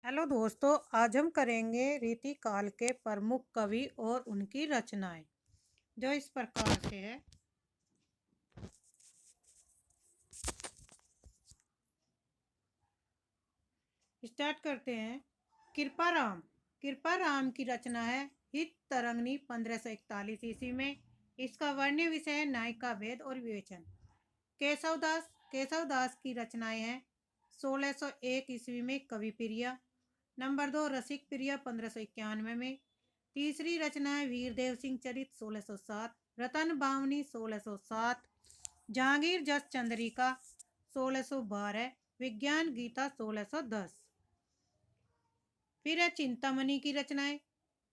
Hello दोस्तों, आज हम करेंगे रीति काल के प्रमुख कवि और उनकी रचनाएं जो इस प्रकार से है। स्टार्ट करते हैं। कृपाराम कृपाराम की रचना है हित तरंगनी 1541 ईस्वी में। इसका वर्ण्य विषय है नायिका भेद और विवेचन। केशवदास की रचनाएं हैं 1601 ईस्वी में कवि प्रिया। नंबर 2 रसिक प्रिया 1591 में। तीसरी रचना है वीरदेव सिंह चरित 1607। रतन बावनी 1607। जहांगीर जस चंद्रिका 1612। विज्ञान गीता 1610। फिर है चिंतामणि की रचनाएं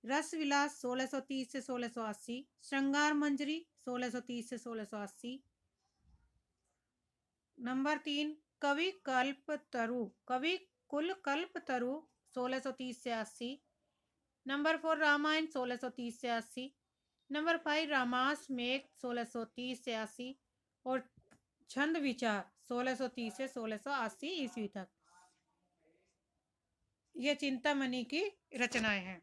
रस विलास 1630 से 1680। श्रृंगार मंजरी 1630 से 1680। नंबर 3 कवि कुल कल्प तरु 1630 से 80। नंबर 4 रामायण 1630 से 80। नंबर 5 रामास मेघ 1630 से 80 और छंद विचार 1630 से 1680 ईस्वी तक। ये चिंतामणि की रचनाएं हैं।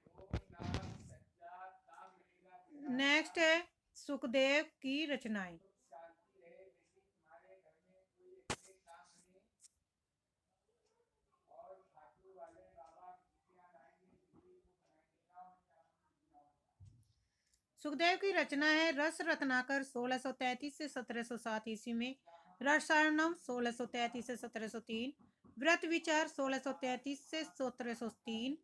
नेक्स्ट है सुखदेव की रचनाएं। सुखदेव की रचना है रस रत्नाकर 1633 से 1707 ईस्वी में। रसायनम 1633 से 1703। व्रत विचार 1633 से 1703।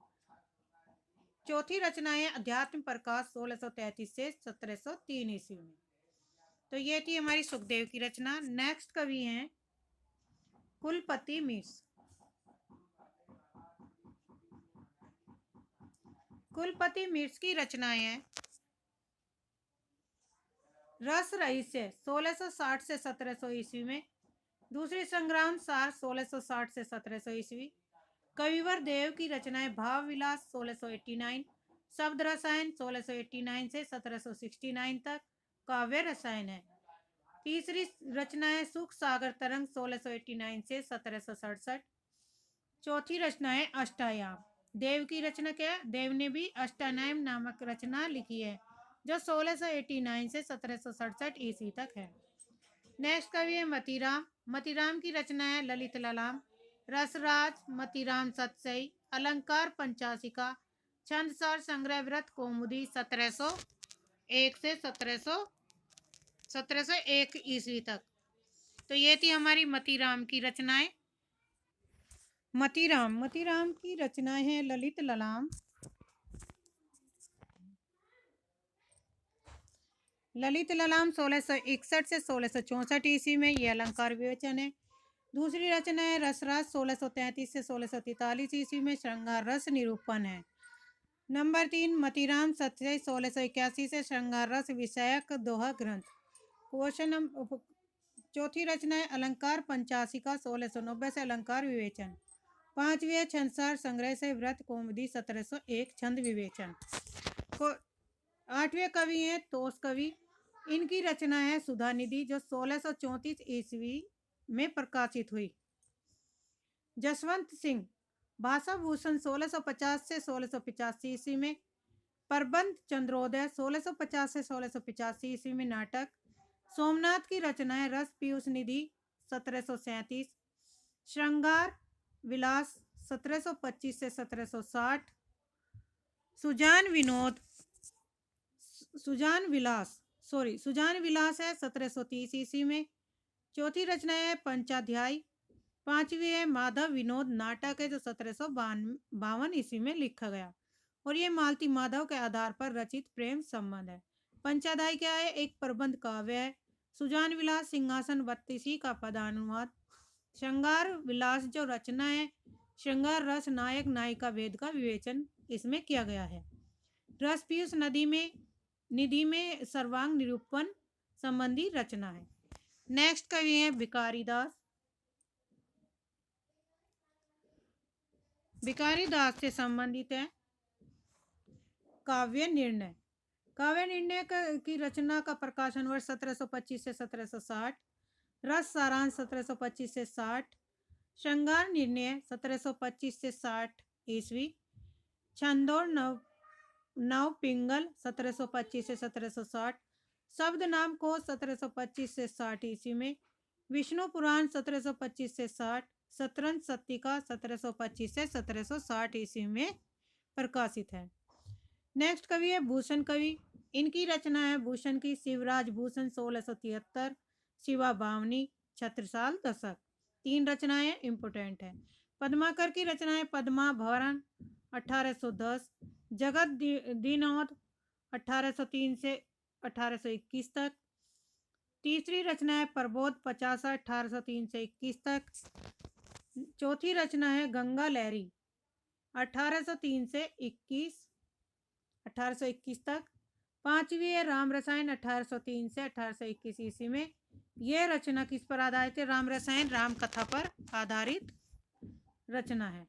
चौथी रचना है अध्यात्म प्रकाश 1633 से 1703 ईस्वी में। तो ये थी हमारी सुखदेव की रचना। नेक्स्ट कवि हैं कुलपति मिश्र। कुलपति मिश्र की रचनाएं हैं रस रहस्य 1660 से 1700 ईस्वी में। दूसरी संग्राम सार 1660 से 1700 ईस्वी। कविवर देव की रचनाएं भाव विलास 1689। शब्द रसायन 1689 से 1769 तक काव्य रसायन है। तीसरी रचना है सुख सागर तरंग 1689 से 1767। चौथी रचना है अष्टायाम। देव की रचना क्या है? देव ने भी अष्टानाम नामक रचना लिखी है जो 1689 से 1767 ईस्वी तक है। नेक्स्ट कवि है मतीराम। मतीराम की रचना है ललित ललाम, रसराज, मतीराम सतसई, अलंकार पंचाशिका, छंदसार संग्रह व्रत कौमुदी 1701 से 1701 ईस्वी तक। तो ये थी हमारी मतीराम की रचनाएं। मतीराम की रचनाएं हैं ललित ललाम। ललित ललाम 1661 से 1664 ईस्वी में। ये अलंकार विवेचन है। दूसरी रचना है रसराज 1633 से 1643 ईस्वी में। श्रृंगार रस निरूपण है। नंबर 3 मतीराम सतसई 1681 से श्रृंगार रस विषयक दोहा ग्रंथ। क्वेश्चन। चौथी रचना है अलंकार पंचाशिका 1690 से अलंकार विवेचन। पांचवी है छंदसार संग्रह से व्रत कौमुदी 1701 छंद विवेचन। आठवें कवि हैं तोष कवि। इनकी रचना है सुधा निधि जो 1634 ईस्वी में प्रकाशित हुई। जसवंत सिंह भाषा भूषण 1650 से 1685 ईस्वी में। प्रबंध चंद्रोदय 1650 से 1685 ईस्वी में नाटक। सोमनाथ की रचना है रस पीयूष निधि 1737। श्रृंगार विलास 1725 से 1760। सुजान विलास है 1730 ईस्वी में। चौथी रचना है पंचाध्याय। पांचवी है माधव विनोद नाटक है जो 1752 ईस्वी में लिखा गया और ये मालती माधव के आधार पर रचित प्रेम संबंध है। पंचाध्याय क्या है? एक प्रबंध काव्य है। सुजान विलास सिंहासन 32 का पदानुवाद। श्रृंगार विलास जो रचना है श्रृंगार रस नायक नायिका भेद का विवेचन इसमें किया गया है। रस पीयूष निधि में सर्वांग निरूपण संबंधी रचना है। नेक्स्ट कवि हैं भिखारी दास से संबंधित है काव्य निर्णय की रचना का प्रकाशन वर्ष 1725 से 1760। रस सारांश 1725 से 60। श्रृंगार निर्णय 1725 से 60 ईस्वी। छंदोड़ नव नव पिंगल 1725 से 1760। शब्द नाम को 1725 से 60 ईस्वी में। विष्णु पुराण 1725 से 60। शतरंज सत्तिका 1725 से 1760 ईस्वी में प्रकाशित है। नेक्स्ट कवि है भूषण कवि। इनकी रचना है भूषण की शिवराज भूषण 1673, शिवा बावनी, छत्रसाल दशक। 3 रचनाएं इंपोर्टेंट है। पद्माकर की रचना है पद्मा भरण 1810, जगत दीनोद 1803 से 1821 तक। तीसरी रचना है प्रबोध 50 1803 से 21 तक। चौथी रचना है गंगा लहरी 1803 से 1821 तक। पांचवी है राम रसायन 1803 से 1821 ईस्वी में। यह रचना किस पर आधारित है? राम रसायन राम कथा पर आधारित रचना है।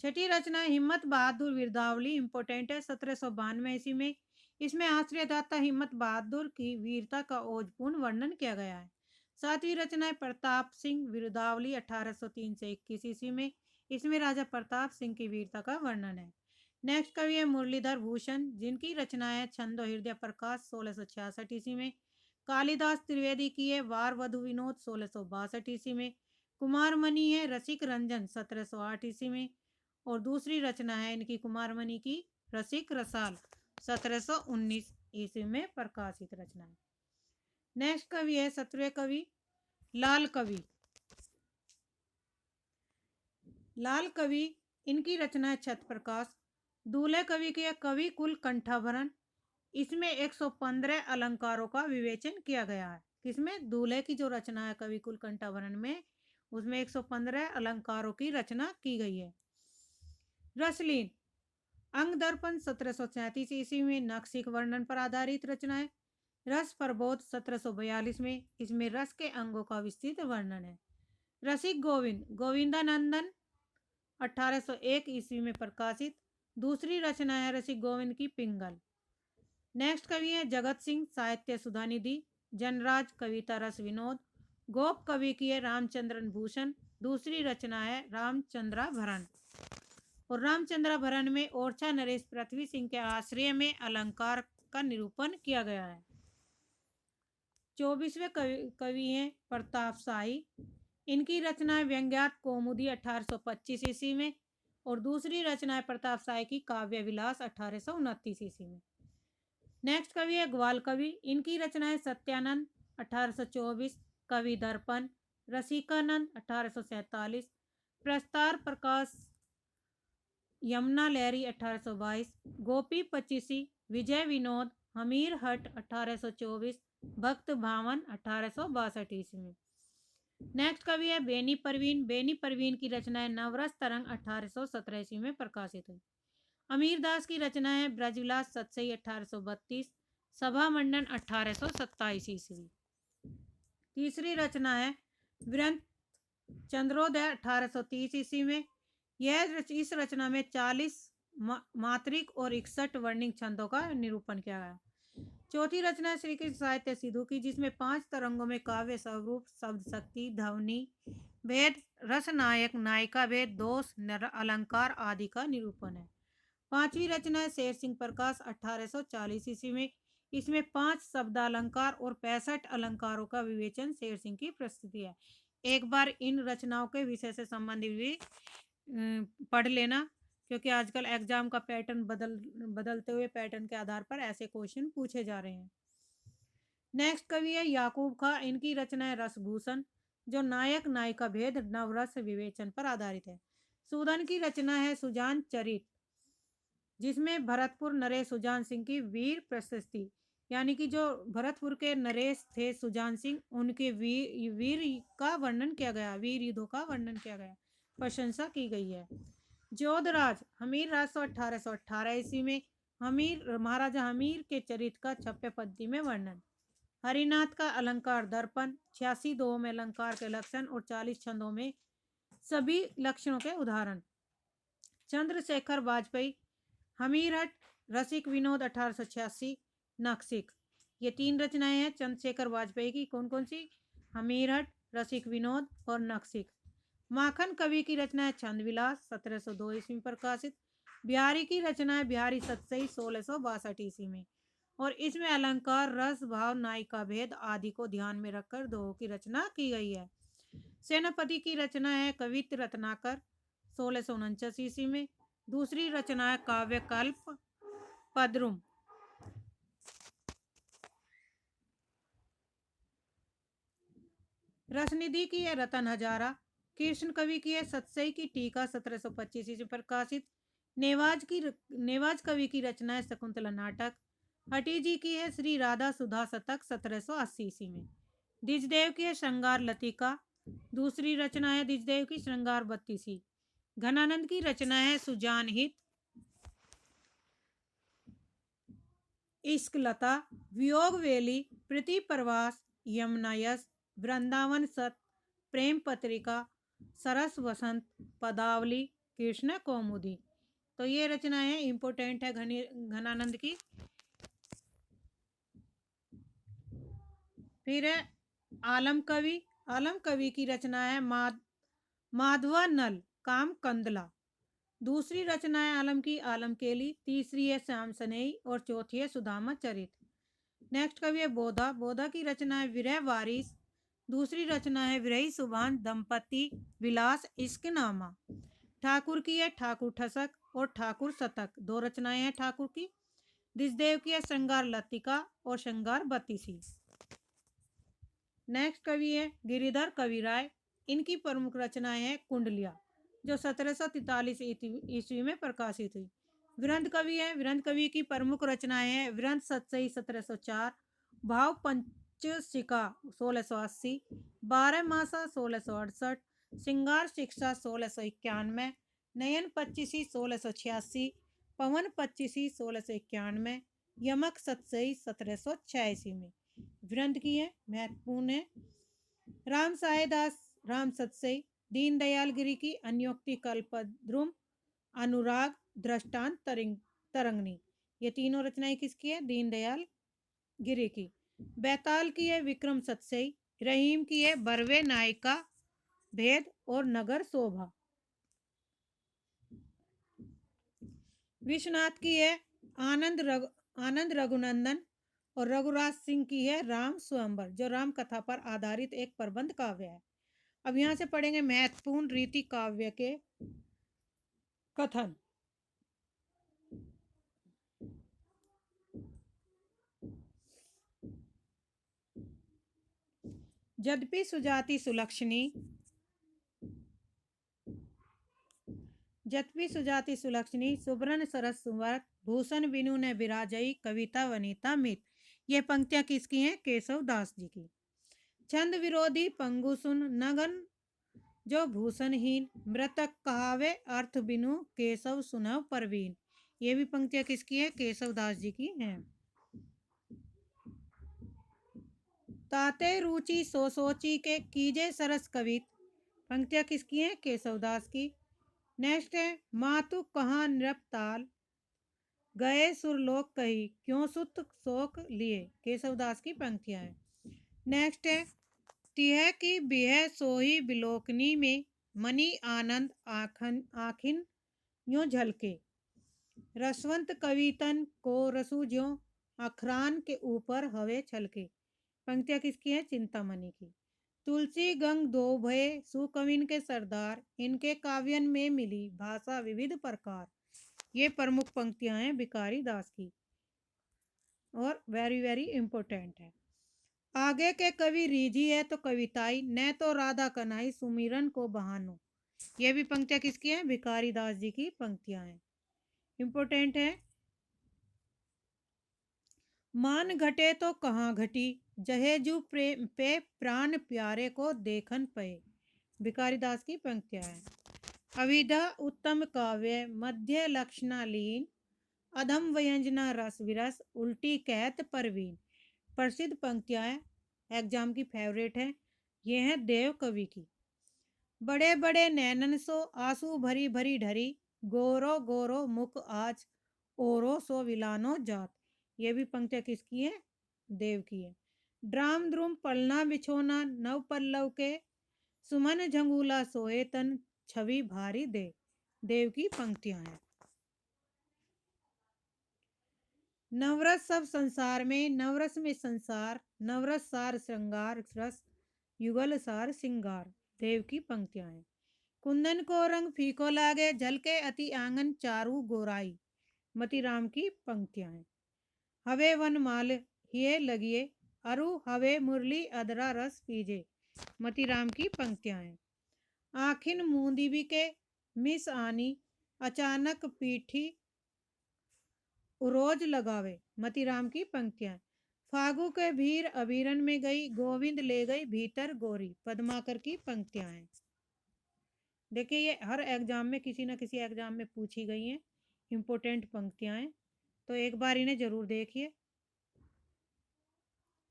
छठी रचना हिम्मत बहादुर वीरदावली इंपोर्टेंट है 1792 ईस्वी में। इसमें आश्रयदाता हिम्मत बहादुर की वीरता का ओजपूर्ण वर्णन किया गया है। सातवीं रचना है प्रताप सिंह वीरदावली 1803 से 21 ईस्वी में। इसमें राजा प्रताप सिंह की वीरता का वर्णन है। नेक्स्ट कवि है मुरलीधर भूषण, जिनकी रचना है छंदो हृदय प्रकाश 1666 ईस्वी में। कालिदास त्रिवेदी की है वार वधु विनोद 1662 ईस्वी में। कुमारमणि है रसिक रंजन 1708 ईस्वी में। और दूसरी रचना है इनकी कुमारमणि की रसिक रसाल 1719 ईस्वी में प्रकाशित रचना है। नेक्स्ट कवि है 17वें कवि लाल कवि। लाल कवि इनकी रचना है छत प्रकाश। दूल्हे कवि की है कवि कुल कंठाभरण। इसमें 115 अलंकारों का विवेचन किया गया है। किसमें? दूल्हे की जो रचना है कवि कुल कंठाभरण में, उसमें 115 अलंकारों की रचना की गई है। रसलीन अंग दर्पण 1737 ईस्वी में नक्सिक वर्णन पर आधारित रचना है। रस प्रबोध 1742 में। इसमें रस के अंगों का विस्तृत वर्णन है। रसिक गोविंद गोविंदानंदन 1801 ईस्वी में प्रकाशित। दूसरी रचना है रसिक गोविंद की पिंगल। नेक्स्ट कवि है जगत सिंह साहित्य सुधानिधि। जनराज कविता रस विनोद। गोप कवि की है रामचंद्रन भूषण। दूसरी रचना है रामचंद्राभरण। और रामचंद्राभरण में ओरछा नरेश पृथ्वी सिंह के आश्रय में अलंकार का निरूपण किया गया है। 24वें कवि हैं प्रताप शाही। इनकी रचना है व्यंग्यार्थ कौमुदी 1825 ईस्वी में। और दूसरी रचना है प्रताप शाही की काव्य विलास 1829 ईस्वी में। नेक्स्ट कवि है ग्वाल कवि। इनकी रचना है सत्यानंद 1824, कवि दर्पण, रसिकानंद 1847, प्रस्तार प्रकाश, यमुना लहरी 1822, गोपी पचीसी, विजय विनोद, हमीर हट 1824, भक्त भावन 1862 ईस्वी में। नेक्स्ट कवि है बेनी परवीन। बेनी परवीन की रचना है नवरस तरंग 1817 ईस्वी में प्रकाशित हुई। अमीर दास की रचना है ब्रजविलास सतसई 1832, सभा मंडन 1827 ईस्वी। तीसरी रचना है वृंत चंद्रोदय 1830 ईस्वी में। इस रचना में 40 मात्रिक और 61 वर्णिक छंदों का निरूपण किया गया। चौथी रचना है श्री कृष्ण साहित्य सिद्धू की, जिसमें 5 तरंगों में काव्य स्वरूप, शब्द शक्ति, ध्वनि भेद, रस नायक नायिका भेद, दोष, अलंकार आदि का निरूपण है। पांचवी रचना है शेर सिंह प्रकाश 1840 ईस्वी में। इसमें 5 शब्दालंकार और 65 अलंकारों का विवेचन शेर सिंह की प्रस्तुति है। एक बार इन रचनाओं के विषय से संबंधित भी पढ़ लेना, क्योंकि आजकल एग्जाम का पैटर्न बदलते हुए पैटर्न के आधार पर ऐसे क्वेश्चन पूछे जा रहे हैं। नेक्स्ट कवि है याकूब खां। इनकी रचना है रसभूषण, जो नायक नायिका भेद नवरस विवेचन पर आधारित है। सूदन की रचना है सुजान चरित, जिसमें भरतपुर नरेश सुजान सिंह की वीर प्रशस्ति, यानी कि जो भरतपुर के नरेश थे सुजान सिंह, उनके वीर का वर्णन किया गया, वीर युद्धों का वर्णन किया गया, प्रशंसा की गई है। जोधराज हमीर राजस्व 1818 ईस्वी में। महाराजा हमीर के चरित्र का 6 पद्य में वर्णन। हरिनाथ का अलंकार दर्पण 86 दोहों में अलंकार के लक्षण और 40 छंदों में सभी लक्षणों के उदाहरण। चंद्रशेखर वाजपेयी हमीरहट रसिक विनोद 1886, नक्सिक। ये 3 रचनाएं हैं चंद्रशेखर वाजपेयी की। कौन कौन सी? हमीरहट, रसिक विनोद और नक्सिक। माखन कवि की रचना है छंद विलास 1702 ईस्वी में प्रकाशित। बिहारी की रचना है बिहारी सतसई 1662 ईस्वी में। और इसमें अलंकार रस भाव नायिका भेद आदि को ध्यान में रखकर दोहों की रचना की गई है। सेनापति की रचना है कवित्त रत्नाकर 1649 ईस्वी में। दूसरी रचना है काव्य कल्प पद्रुम। रसनिधि की है रतन हजारा। कृष्ण कवि की है सतसई की टीका 1725 ईस्वी प्रकाशित। नेवाज कवि की रचना है शकुंतला नाटक। हटी जी की है श्री राधा सुधा शतक 1780 ईस्वी में। द्विजदेव की है श्रृंगार लतिका। दूसरी रचना है द्विजदेव की श्रृंगार बत्तीसी। घनानंद की रचना है सुजान हित इश्क लता वियोग वेली प्रीति प्रवास यमुना यश वृंदावन सत प्रेम पत्रिका सरस वसंत पदावली कृष्ण कौमुदी। तो ये रचनाएं इंपोर्टेंट है घनानंद की। फिर है आलम कवि की रचना है माधवा नल काम कंदला। दूसरी रचना है आलम की आलम केली। तीसरी है श्याम सनेई और चौथी है सुदामा चरित। नेक्स्ट कवि है बोधा की रचना है विरह वारिस। दूसरी रचना है विरही सुभान दंपति विलास इश्कनामा। ठाकुर की है ठाकुर ठसक और ठाकुर शतक, दो रचनाएं हैं ठाकुर की। द्विजदेव की है श्रृंगार लतिका और श्रृंगार बत्तीसी। नेक्स्ट कवि है गिरिधर कविराय। इनकी प्रमुख रचनाएं हैं कुंडलिया जो 1743 ईस्वी में प्रकाशित हुई। विरंद कवि की प्रमुख रचनाएं हैं विरंद सतसई 1704, भाव पंचशिका 1680, 12 मासा 1668, श्रृंगार शिक्षा 1691, नयन पच्चीसी 1686, पवन पच्चीसी 1691, यमक सतसई 1706 ईस्वी में। विरंद की है महत्वपूर्ण है राम साहेदास राम सतसई, दीनदयाल गिरी की अन्योक्ति कल्पद्रुम, अनुराग दृष्टांत तरंगनी। ये तीनों रचनाएं किसकी है? दीनदयाल गिरी की। बैताल की है विक्रम सतसई। रहीम की है बरवे नायिका भेद और नगर शोभा। विश्वनाथ की है आनंद रघुनंदन और रघुराज सिंह की है राम स्वयंवर जो राम कथा पर आधारित एक प्रबंध काव्य है। अब यहां से पढ़ेंगे महत्वपूर्ण रीति काव्य के कथन। यद्यपि सुजाति सुलक्षणी सुब्रन सरस सुवर भूषण बिनु ने विराजई कविता वनिता मित। ये पंक्तियां किसकी हैं? केशव दास जी की। छंद विरोधी पंगु सुन नगन जो भूषणहीन मृतक कहावे अर्थ बिनु केशव सुनव परवीन। ये भी पंक्तियां किसकी है? केशव दास जी की हैं। ताते रुचि सोची के कीजे सरस कवित। पंक्तियां किसकी हैं? केशव दास की। नेक्स्ट है मातु कहाँ नृपताल गए सुरलोक कही क्यों सुत शोक लिए। केशव दास की पंक्तियां हैं। नेक्स्ट है तिह की बिह सोही बिलोकनी में मनी आनंद आखिन यो झलके। रसवंत कवितन को रसू ज्यों अखरान के ऊपर हवे छलके। पंक्तियां किसकी है? चिंतामणि की। तुलसी गंग दो भये सुकविन के सरदार इनके काव्यन में मिली भाषा विविध प्रकार। ये प्रमुख पंक्तियां हैं भिखारी दास की और वेरी वेरी इंपॉर्टेंट है। आगे के कवि रीझी है तो कविताई न तो राधा कन्हई सुमिरन को बहानो। ये भी पंक्तियां किसकी हैं? भिखारी दास जी की पंक्तियां हैं, इंपॉर्टेंट है। मान घटे तो कहाँ घटी जहेजू प्रेम पे प्राण प्यारे को देखन पे। भिखारी दास की पंक्तियां हैं। अविधा उत्तम काव्य मध्य लक्षणालीन अधम व्यंजना रस विरस उल्टी कहत परवीन। प्रसिद्ध पंक्तियां हैं, एग्जाम की फेवरेट है। ये है देव कवि की। बड़े बड़े नैनन सो आंसू भरी भरी ढरी गोरो गोरो मुख आज ओरो सो विलानो जात। ये भी पंक्तियां किसकी है? देव की है। ड्राम द्रुम पलना बिछोना नव पल्लव के सुमन झंगूला सोए तन छवि भारी दे। देव की पंक्तियां हैं। नवरस सब संसार में, नवरस में संसार, नवरस सार श्रृंगार रस, युगल सार सिंगार। देव की पंक्तियां हैं। कुंदन को रंग फीको लागे, झलके अति आंगन चारू गोराई। मतीराम की पंक्तियां हैं। हवे वन माल हिये लगिए, अरु हवे मुरली अदरा रस पीजे। मतीराम की पंक्तियां हैं। आखिन मूंदी बिके मिस आनी, अचानक पीठी उरोज लगावे। मतीराम की पंक्तियां। फागु के भीर अबीरन में गई, गोविंद ले गई भीतर गोरी। पद्माकर की पंक्तियां हैं। देखिए ये हर एग्जाम में किसी न किसी एग्जाम में पूछी गई हैं इंपॉर्टेंट पंक्तियां हैं, तो एक बार इन्हें जरूर देखिए।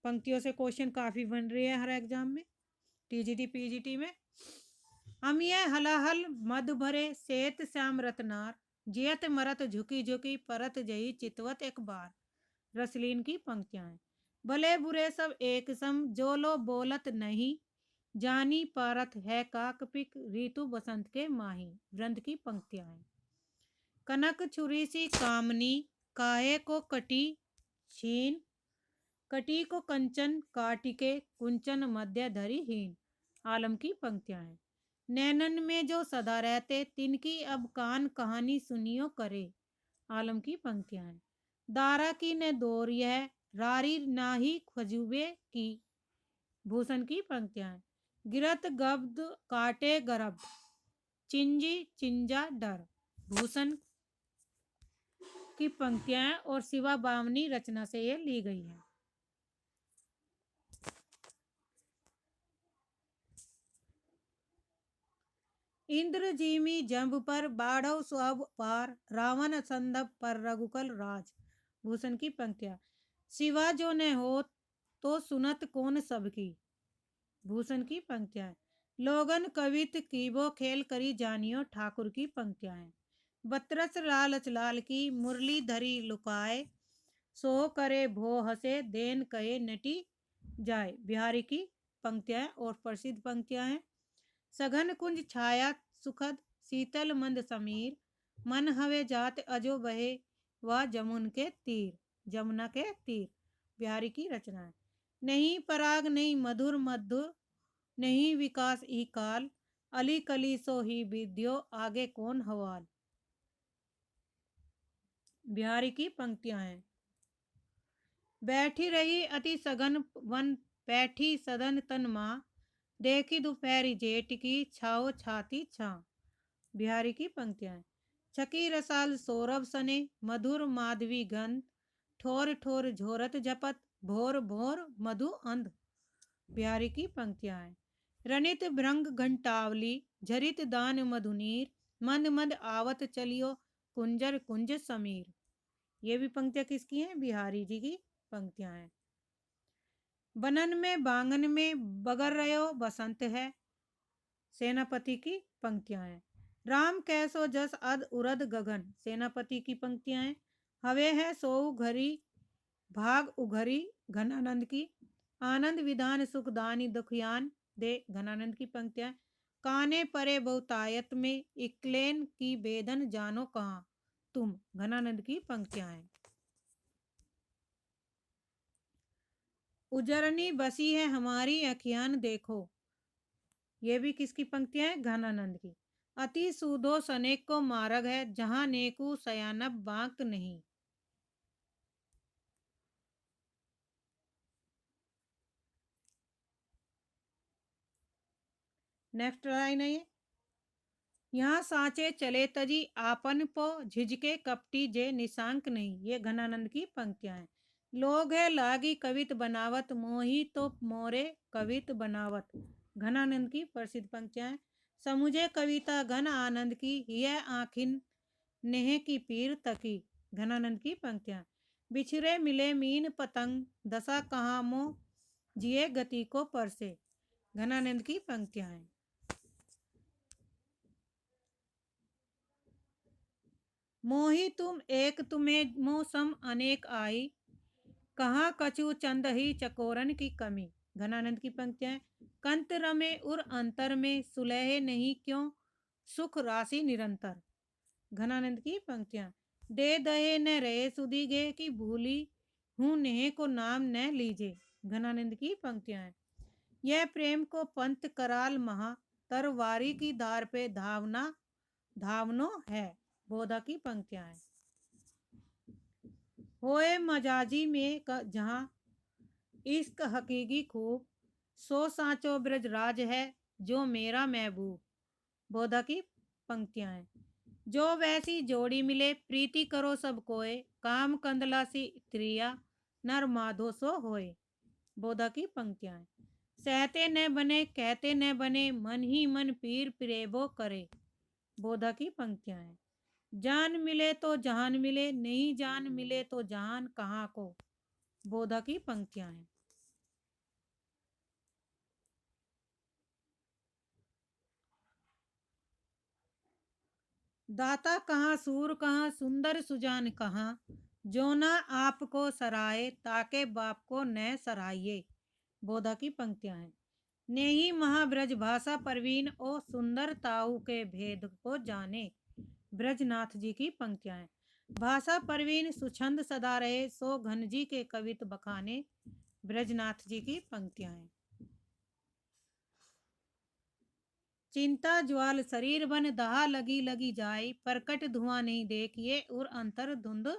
पंक्तियों से क्वेश्चन काफी बन रही है हर एग्जाम में, टीजीटी पीजीटी में। हम ये हलाहल मधु भरे सेत श्याम रतनार, जियत मरत झुकी झुकी परत जई चितवत एक बार। रसलीन की पंक्तियां हैं। भले बुरे सब एक सम, जो लो बोलत नहीं, जानी पारत है काक पिक ऋतु बसंत के माही। वृंद की पंक्तियां हैं। कनक छुरी सी कामनी, काहे को कटी छीन, कटी को कंचन काटिके कुंचन मध्य धरी हीन। आलम की पंक्तियां हैं। नैनन में जो सदा रहते, तिनकी अब कान कहानी सुनियो करे। आलम की पंक्तियां हैं। दारा की ने दौर यह, रारी नाही खजूबे की। भूषण की पंक्तियां हैं। गिरत गब्द काटे गरब, चिंजी चिंजा डर। भूषण की पंक्तियां हैं और शिवा बामनी रचना से ये ली गई है। इंद्र जीमी जंब पर बाढ़व सब पार, रावण संदप पर रघुकुल राज। भूषण की पंक्तियां। शिवा जो न हो तो सुनत कौन सबकी। भूषण की पंक्तियां। लोगन कवित कीबो खेल करी जानियो। ठाकुर की पंक्तियां हैं। बतरस लालच लाल की मुरली धरी लुकाए, सो करे भो हसे देन कहे नटी जाए। बिहारी की पंक्तियां और प्रसिद्ध पंक्तियां हैं। सघन कुंज छाया सुखद, शीतल मंद समीर, मन हवे जात अजो बहे व जमुन के तीर। जमुना के तीर। बिहारी की रचना है। नहीं पराग नहीं मधुर मधुर, नहीं विकास ई काल, अली कली सो ही विद्यो आगे कौन हवाल। बिहारी की पंक्तियां हैं। बैठी रही अति सघन वन, बैठी सदन तन माँ, देखी दोपहरी जेठ की छाओ छाती छा। बिहारी की पंक्तियां हैं। छकी रसाल सौरभ सने, मधुर माधवी गंध, ठोर ठोर झोरत झपत, भोर भोर मधु अंध। बिहारी की पंक्तियां हैं। रनित भृंग घंटावली, झरित दान मधुनीर, मंद मंद आवत चलियो कुंजर कुंज समीर। ये भी पंक्तियां किसकी हैं? बिहारी जी की पंक्तियां हैं। बनन में बांगन में बगर रहो बसंत है। सेनापति की पंक्तियां हैं। राम कैसो जस अद उरद गगन। सेनापति की पंक्तियां हैं। हवे है सो घरी भाग उघरी। घनानंद की। आनंद विधान सुख दानी दुखियान दे। घनानंद की पंक्तियां। काने परे बहुतायत में, इक्लेन की बेदन जानो कहाँ तुम। घनानंद की पंक्तियां हैं। उजरनी बसी है हमारी अखियान देखो। ये भी किसकी पंक्तियां हैं? घनानंद की। अति सूदो सनेक को मार्ग है, जहां नेकू सयानब बांक नहीं। नेक्स्ट लाइन है ये। यहाँ सांचे चले तजी, आपन पो झिझके कपटी जे निशांक नहीं। ये घनानंद की पंक्तियां हैं। लोग है लागी कवित बनावत, मोही तो मोरे कवित बनावत। घनानंद की प्रसिद्ध पंक्तियां हैं। समुझे कविता घन आनंद की, यह आखिन नेह की पीर तकी। घनानंद की पंक्तियां। बिछरे मिले मीन पतंग, दशा कहाँ मो जिए गति को परसे। घनानंद की पंक्तियां हैं। मोही तुम एक तुम्हें मौसम अनेक आई, कहाँ कछु चंद ही चकोरन की कमी। घनानंद की पंक्तियां हैं। कंत रमे उर अंतर में सुलह नहीं क्यों, सुख राशि निरंतर। घनानंद की पंक्तियां। दे दहे न रहे सुधीगे की भूली हूँ नेह को नाम न लीजे। घनानंद की पंक्तियां हैं। यह प्रेम को पंथ कराल महा तरवारी की धार पे धावना धावनो है। बोधा की पंक्तियां हैं। होए मजाजी में जहां इश्क हकीकी खूब सो सांचो ब्रज राज है जो मेरा महबूब। बोधा की पंक्तियां हैं। जो वैसी जोड़ी मिले प्रीति करो सब कोय काम कंदला सी त्रिया नर माधो सो होए। बोधा की पंक्तियां हैं। सहते न बने कहते न बने मन ही मन पीर प्रेबो करे। बोधा की पंक्तियां हैं। जान मिले तो जहान मिले नहीं जान मिले तो जहान कहाँ को। बोधा की पंक्तियां हैं। दाता कहाँ सूर कहाँ सुंदर सुजान कहाँ जो ना आपको सराय ताके बाप को न सराइये। बोधा की पंक्तियां हैं। नेही महाब्रज भाषा परवीन ओ सुंदर ताऊ के भेद को जाने। ब्रजनाथ जी की पंक्तियां हैं। भाषा परवीन सुछंद सदा रहे सो घन जी के कवित बखाने। ब्रजनाथ जी की पंक्तियां हैं। चिंता ज्वाल शरीर बन दहा लगी लगी जाई परकट धुआं नहीं देखिए उर अंतर धुंध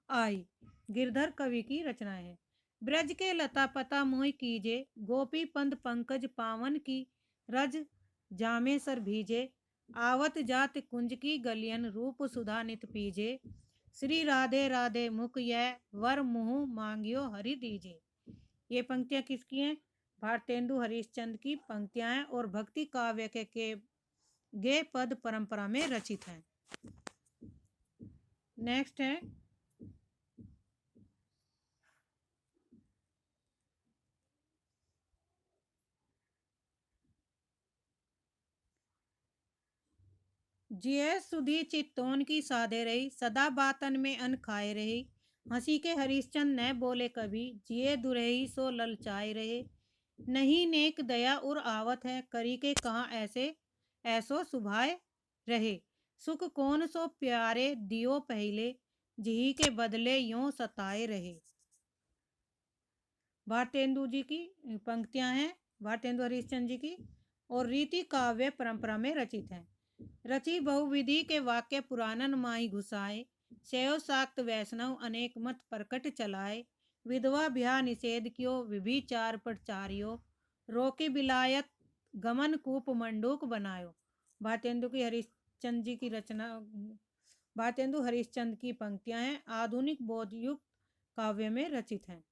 आई। गिरधर कवि की रचना है। ब्रज के लता पता मोह कीजे गोपी पंद पंकज पावन की रज जामे सर भीजे आवत जात कुंज की गलियन रूप सुधा नित पीजे श्री राधे राधे मुख यह वर मुँह मांगियो हरि दीजे। ये पंक्तियां किसकी हैं? भारतेंदु हरिश्चंद्र की पंक्तियां हैं और भक्ति काव्य के गे पद परंपरा में रचित हैं। नेक्स्ट है जिये सुधी चित्तौन की साधे रही सदा बातन में अन खाए रही हंसी के हरिश्चंद न बोले कभी जिये दुरही सो ललचाए रहे नहीं नेक दया उर आवत है करी के कहाँ ऐसे ऐसो सुभाए रहे सुख कौन सो प्यारे दियो पहले जिही के बदले यों सताए रहे। भारतेंदु जी की पंक्तियां हैं। भारतेंदु हरिश्चंद्र जी की और रीति काव्य परंपरा में रचित हैं। रची बहुविधि के वाक्य पुराणन माही घुसाए सेव साक्त वैष्णव अनेक मत प्रकट चलाए विधवा ब्याह निषेध क्यों विभिचार प्रचारियो रोकी बिलायत गमन कूप मंडूक बनायो। भारतेंदु की हरिश्चंद्र जी की रचना भारतेंदु हरिश्चंद्र की पंक्तियां हैं। आधुनिक बौद्ध युग काव्य में रचित हैं।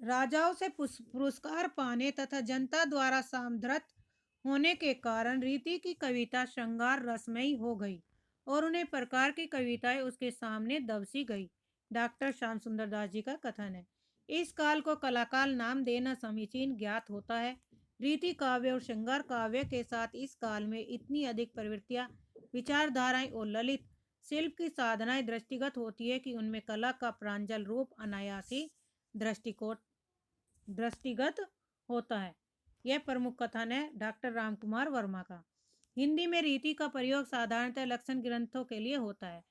राजाओं से पुरस्कार पाने तथा जनता द्वारा सामंत होने के कारण रीति की कविता श्रृंगार रसमयी हो गई और उन्हें प्रकार की कविताएं उसके सामने दबसी गई। डॉक्टर श्याम सुंदर दास जी का कथन है। इस काल को कलाकाल नाम देना समीचीन ज्ञात होता है। रीति काव्य और श्रृंगार काव्य के साथ इस काल में इतनी अधिक प्रवृत्तियां विचारधाराएं और ललित शिल्प की साधनाएं दृष्टिगत होती है कि उनमें कला का प्रांजल रूप अनायासी दृष्टिगत होता है। यह प्रमुख कथन है डॉक्टर रामकुमार वर्मा का। हिंदी में रीति का प्रयोग साधारणतः लक्षण ग्रंथों के लिए होता है।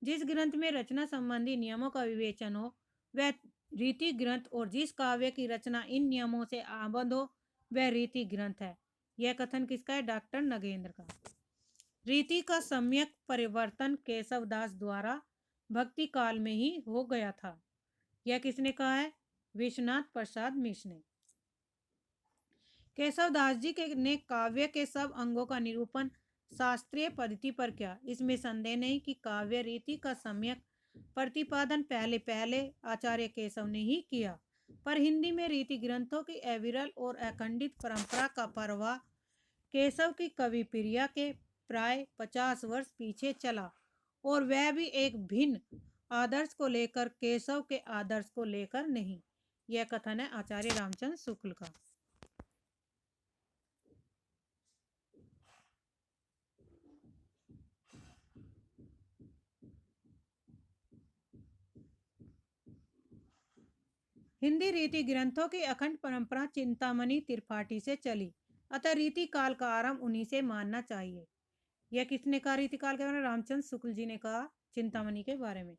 जिस ग्रंथ में रचना संबंधी नियमों का विवेचन हो वह रीति ग्रंथ और जिस काव्य की रचना इन नियमों से आबद्ध हो वह रीति ग्रंथ है। यह कथन किसका है? डॉक्टर नगेंद्र का। रीति का सम्यक परिवर्तन केशवदास द्वारा भक्ति काल में ही हो गया था। यह किसने कहा है? विश्वनाथ प्रसाद मिश्र ने। केशवदास जी ने काव्य के सब अंगों का निरूपण शास्त्रीय पद्धति पर किया। इसमें संदेह नहीं कि काव्य रीति का सम्यक प्रतिपादन पहले आचार्य केशव ने ही किया। पर हिंदी में रीति ग्रंथों की अविरल और अखंडित परंपरा का प्रवाह केशव की कवि प्रिया के प्राय 50 वर्ष पीछे चला और वह भी एक भिन्न आदर्श को लेकर, केशव के आदर्श को लेकर नहीं। यह कथन है आचार्य रामचंद्र शुक्ल का। हिंदी रीति ग्रंथों की अखंड परंपरा चिंतामणि त्रिपाठी से चली, अतः रीति काल का आरंभ उन्हीं से मानना चाहिए। यह किसने कहा रीति काल के बारे में? रामचंद्र शुक्ल जी ने कहा चिंतामणि के बारे में।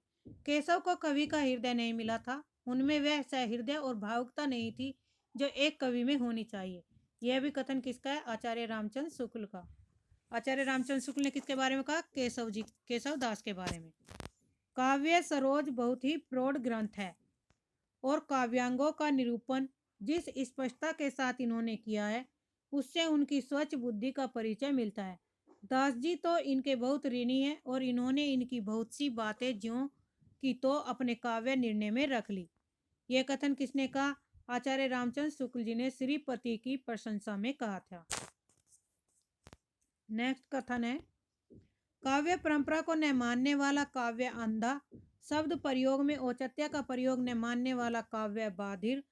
केशव को कवि का हृदय नहीं मिला था, उनमें वह सहृदय और भावुकता नहीं थी जो एक कवि में होनी चाहिए। यह भी कथन किसका है? आचार्य रामचंद्र शुक्ल का। आचार्य रामचंद्र शुक्ल ने किसके बारे में कहा? केशव दास के बारे में। काव्य सरोज बहुत ही प्रौढ़ ग्रंथ है और काव्यांगों का निरूपण जिस स्पष्टता के साथ इन्होंने किया है उससे उनकी स्वच्छ बुद्धि का परिचय मिलता है। दास जी तो इनके बहुत ऋणी हैं और इन्होंने इनकी बहुत सी बातें ज्यों की तो अपने काव्य निर्णय में रख ली। यह कथन किसने कहा? आचार्य रामचंद्र शुक्ल जी ने श्रीपति की प्रशंसा में कहा था। नेक्स्ट कथन है, काव्य परंपरा को न मानने वाला काव्य अंधा, शब्द प्रयोग में औचित्य का प्रयोग न मानने वाला काव्य बाधिर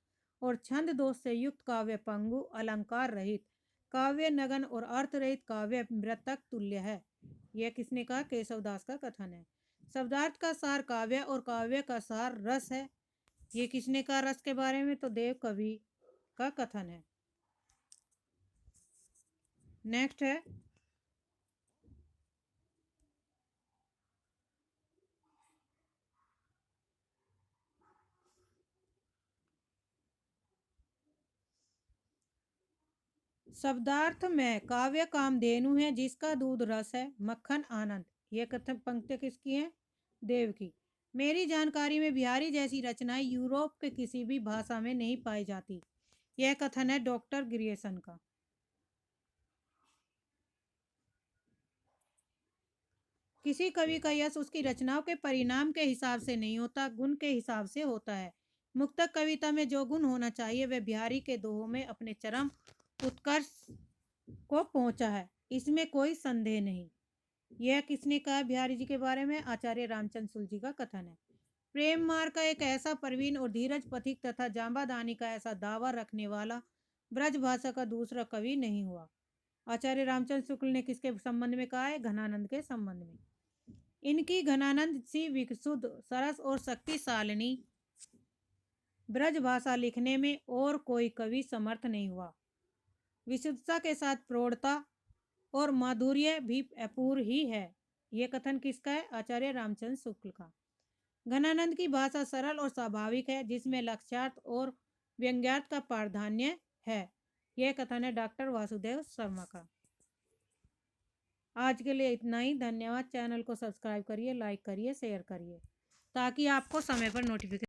और छंद दोष से युक्त काव्य पंगु, अलंकार रहित काव्य नगन और अर्थ रहित काव्य मृतक तुल्य है। यह किसने कहा? केशवदास का कथन है। शब्दार्थ का सार काव्य और काव्य का सार रस है। ये किसने कहा रस के बारे में? तो देव कवि का कथन है। नेक्स्ट है, शब्दार्थ में काव्य कामधेनु है जिसका दूध रस है, मक्खन आनंद। यह कथन पंक्ति किसकी है? देव की। मेरी जानकारी में बिहारी जैसी रचनाएं यूरोप के किसी भी भाषा में नहीं पाई जाती। यह कथन है डॉक्टर ग्रियर्सन का। किसी कवि का यश उसकी रचनाओं के परिणाम के हिसाब से नहीं होता, गुण के हिसाब से होता है। मुक्तक कविता में जो गुण होना चाहिए वह बिहारी के दोहों में अपने चरम उत्कर्ष को पहुंचा है, इसमें कोई संदेह नहीं। यह किसने कहा बिहारी जी के बारे में? आचार्य रामचंद्र शुक्ल जी का कथन है। प्रेम मार्ग का एक ऐसा प्रवीण और धीरज पथिक तथा जांबादानी का ऐसा दावा रखने वाला ब्रज भाषा का दूसरा कवि नहीं हुआ। आचार्य रामचंद्र शुक्ल ने किसके संबंध में कहा है? घनानंद के संबंध में। इनकी घनानंद सी विकशुद्ध सरस और शक्तिशालिनी ब्रज भाषा लिखने में और कोई कवि समर्थ नहीं हुआ। विशुद्धता के साथ प्रौढ़ता और माधुर्य भी अपूर्व ही है। यह कथन किसका है? आचार्य रामचंद्र शुक्ल का। घनानंद की भाषा सरल और स्वाभाविक है जिसमें लक्ष्यार्थ और व्यंग्यार्थ का प्राधान्य है। यह कथन है डॉक्टर वासुदेव शर्मा का। आज के लिए इतना ही। धन्यवाद। चैनल को सब्सक्राइब करिए, लाइक करिए, शेयर करिए ताकि आपको समय पर नोटिफिकेशन